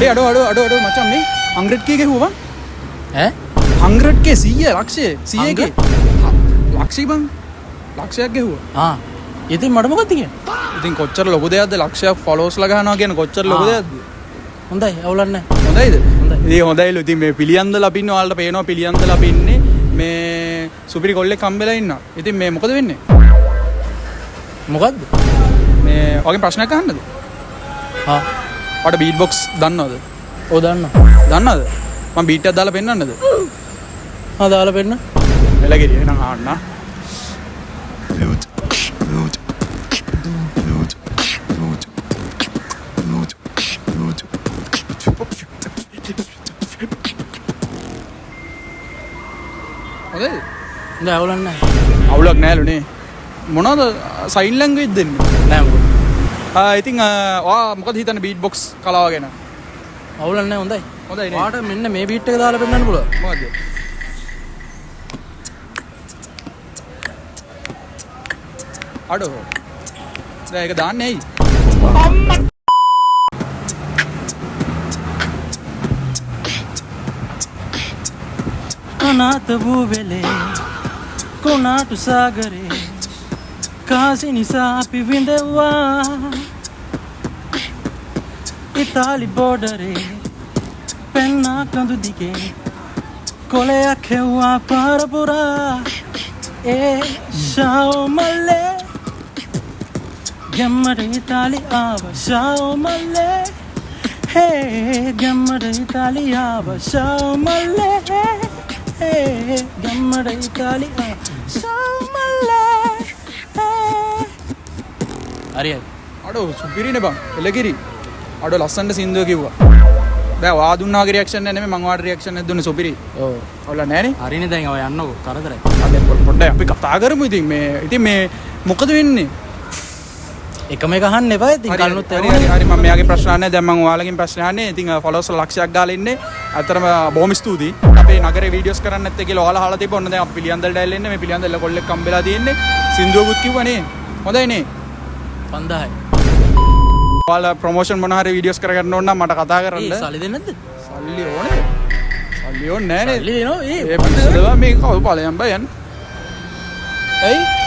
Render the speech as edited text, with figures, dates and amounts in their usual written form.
අඩෝ මචං මේ 100k ගෙහුවා ඈ 100k 100 ලක්ෂය 100k ලක්ෂය බං ලක්ෂයක් ගෙහුවා ඉතින් මට මොකද කියන්නේ ඉතින් කොච්චර ලොකු දෙයක්ද ලක්ෂයක් ෆලෝවර්ස්ලා ගහනවා කියන්නේ කොච්චර ලොකු දෙයක්ද හොඳයි අවුලක් නැහැ හොඳයිද ඉතින් හොඳයිලු ඉතින් මේ පිළියන්දලා පින්නේ ඔයාලට පේනවා පිළියන්දලා පින්නේ මේ සුපිරි කොල්ලෙක් හම්බෙලා ඉන්නවා ඉතින් මේ මොකද වෙන්නේ මොකද්ද මේ ඔයගෙන් ප්‍රශ්නයක් අහන්නද ඔයාලට බීට් බොක්ස් දන්නවද ඔව් දන්නවද මම බීට් එකක් දාලා පෙන්නන්නද දාලා පෙන්න එළගෙඩිය එහෙනම් ආන්න හොඳයි අවුලක් නැහැ අවුලක් නැහැලුනේ මොනවද සයින් ලැන්ග්වේජ් දෙන්නේ නෑ මොකද ඉතින් ඔයා මොකද හිතන්නේ බීට් බොක්ස් කලාව ගැන අවුලක් නැහැ හොඳයි නේ ඔයාට මෙන්න මේ බීට් එක දාලා පෙන්නන්න පුළුවන් මොකද අඩෝ දැන් ඒක දාන්නේ ඇයි අනාත වූ වෙලේ කොනාටු සාගරේ කාසි නිසා අපි විඳවා ඉතාලි බෝඩරේ පෙන්නා කඳු දිගේ කොලයක් හෙව්වා පාරපුරා ඒ ශාෝ මල්ලේ ගැම්මට ඉතාලි ආව ශාෝ මල්ලේ හේ ගැම්මට ඉතාලි ආව ශාෝ මල්ලේ ගම්මට ඉතාලි සමල්ලේ හරි අඩෝ සුපිරිනේ බං එළකිරි අඩෝ ලස්සනට සින්දුව කිව්වා දැන් වා දුන්නාගේ රියැක්ෂන් එක නෙමෙයි මං වාට රියැක්ෂන් එක දුන්නේ සුපිරි ඔව් ඔයාලා නෑනේ හරිනේ දැන් ඔය යන්නකෝ කරදරයි අද පොඩ්ඩක් අපි කතා කරමු ඉතින් මේ මොකද වෙන්නේ එකම එක අහන්න එපා ඉතින් කලනුත් හරි මම මෙයාගේ ප්‍රශ්න අහන්නේ දැන් මම ඔයාලගෙන් ප්‍රශ්න අහන්නේ ඉතින් ෆලෝවර්ස් ලක්ෂයක් ගාලා ඉන්නේ අතරම බොහොම ස්තුතියි අපේ නගරේ වීඩියෝස් කරන්න නැත්තේ කියලා ඔයාලා අහලා තිබ්බ ඔන්න දැන් අපි පිළියන්දලට ඇවිල්ලා ඉන්නේ මේ පිළියන්දල කොල්ලෙක් හම්බෙලා තියෙන්නේ සින්දුවකුත් කිව්වනේ හොඳයිනේ 5000යි ඔයාලා ප්‍රොමෝෂන් මොන හරි වීඩියෝස් කරගන්න ඕන නම් මට කතා කරන්න සල්ලි දෙන්නේ නැද්ද සල්ලි ඕනේ සල්ලි ඕනේ නෑනේ සල්ලි දෙනවා ඒ පිස්සුදවා මේ කවුරු ඵලයන් බයන් ඇයි